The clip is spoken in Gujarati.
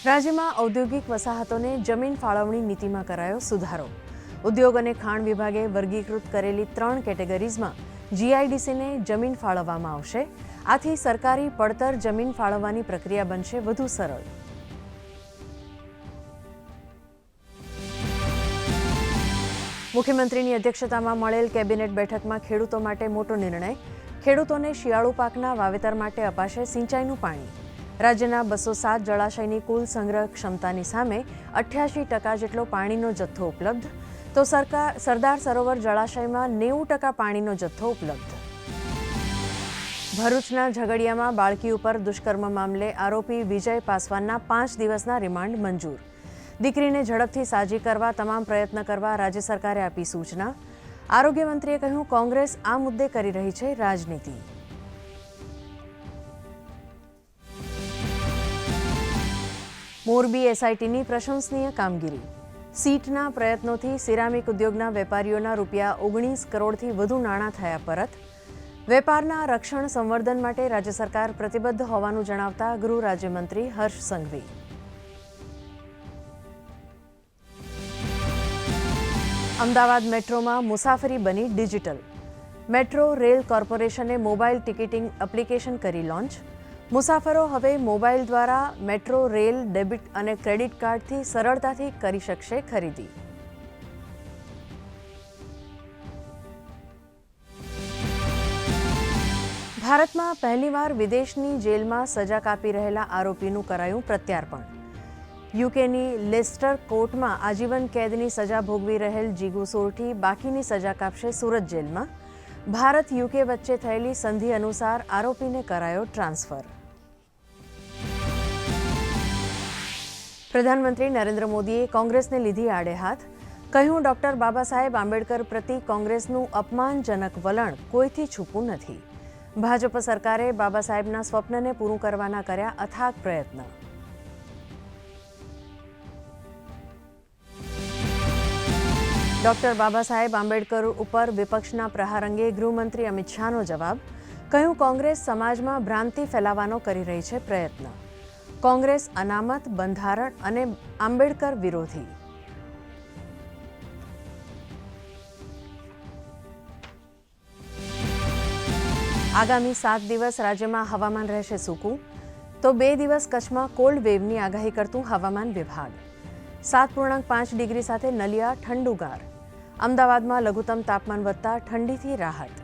રાજ્યમાં ઔદ્યોગિક વસાહતોને જમીન ફાળવણી નીતિમાં કરાયો સુધારો. ઉદ્યોગ અને ખાણ વિભાગે વર્ગીકૃત કરેલી 3 કેટેગરીઝમાં જીઆઈડીસીને જમીન ફાળવવામાં આવશે. આથી સરકારી પડતર જમીન ફાળવવાની પ્રક્રિયા બનશે વધુ સરળ. મુખ્યમંત્રીની અધ્યક્ષતામાં મળેલ કેબિનેટ બેઠકમાં ખેડૂતો માટે મોટો નિર્ણય. ખેડૂતોને શિયાળુ પાકના વાવેતર માટે અપાશે સિંચાઈનું પાણી. રાજ્યના 207 જળાશયની કુલ સંગ્રહ ક્ષમતાની સામે 88% જેટલો પાણીનો જથ્થો ઉપલબ્ધ, તો સરદાર સરોવર જળાશયમાં 90% પાણીનો જથ્થો ઉપલબ્ધ. ભરૂચના ઝઘડિયામાં બાળકી ઉપર દુષ્કર્મ મામલે આરોપી વિજય પાસવાનના 5 દિવસના રિમાન્ડ મંજૂર. દીકરીને ઝડપથી સાજી કરવા તમામ પ્રયત્ન કરવા રાજ્ય સરકારે આપી સૂચના. આરોગ્ય મંત્રીએ કહ્યું, કોંગ્રેસ આ મુદ્દે કરી રહી છે રાજનીતિ. મોરબી એસઆઈટીની પ્રશંસનીય કામગીરી. સીટના પ્રયત્નોથી સિરામિક ઉદ્યોગના વેપારીઓના ₹19 કરોડથી વધુ નાણાં થયા પરત. વેપારના રક્ષણ સંવર્ધન માટે રાજ્ય સરકાર પ્રતિબદ્ધ હોવાનું જણાવતા ગૃહ રાજ્યમંત્રી હર્ષ સંઘવી. અમદાવાદ મેટ્રોમાં મુસાફરી બની ડિજિટલ. મેટ્રો રેલ કોર્પોરેશને મોબાઈલ ટિકિટિંગ એપ્લિકેશન કરી લોન્ચ. મુસાફરો હવે મોબાઈલ દ્વારા મેટ્રો રેલ ડેબિટ અને ક્રેડિટ કાર્ડથી સરળતાથી કરી શકશે ખરીદી. ભારતમાં પહેલીવાર વિદેશની જેલમાં સજા કાપી રહેલા આરોપીનું કરાયું પ્રત્યાર્પણ. યુકેની લેસ્ટર કોર્ટમાં આજીવન કેદની સજા ભોગવી રહેલ જીગુ સોરઠી બાકીની સજા કાપશે સુરત જેલમાં. ભારત યુકે વચ્ચે થયેલી સંધિ અનુસાર આરોપીને કરાયો ટ્રાન્સફર. પ્રધાનમંત્રી નરેન્દ્ર મોદીએ કોંગ્રેસને લીધી આડે હાથ. કહ્યું, ડોક્ટર બાબા સાહેબ આંબેડકર પ્રતિ કોંગ્રેસનું અપમાનજનક વલણ કોઈથી છૂપું નથી. ભાજપ સરકારે બાબા સાહેબના સ્વપ્નને પૂરું કરવાના કર્યા અથાગ પ્રયત્ન. ડોક્ટર બાબા સાહેબ આંબેડકર ઉપર વિપક્ષના પ્રહાર અંગે ગૃહમંત્રી અમિત શાહનો જવાબ. કહ્યું, કોંગ્રેસ સમાજમાં ભ્રાંતિ ફેલાવવાનો કરી રહી છે પ્રયત્ન. કોંગ્રેસ અનામત, બંધારણ અને આંબેડકર વિરોધી. આગામી 7 દિવસ રાજ્યમાં હવામાન રહેશે સૂકું, તો 2 દિવસ કચ્છમાં કોલ્ડ વેવની આગાહી કરતું હવામાન વિભાગ. 7.5 ડિગ્રી સાથે નલિયા ઠંડુગાર. અમદાવાદમાં લઘુત્તમ તાપમાન વધતા ઠંડીથી રાહત.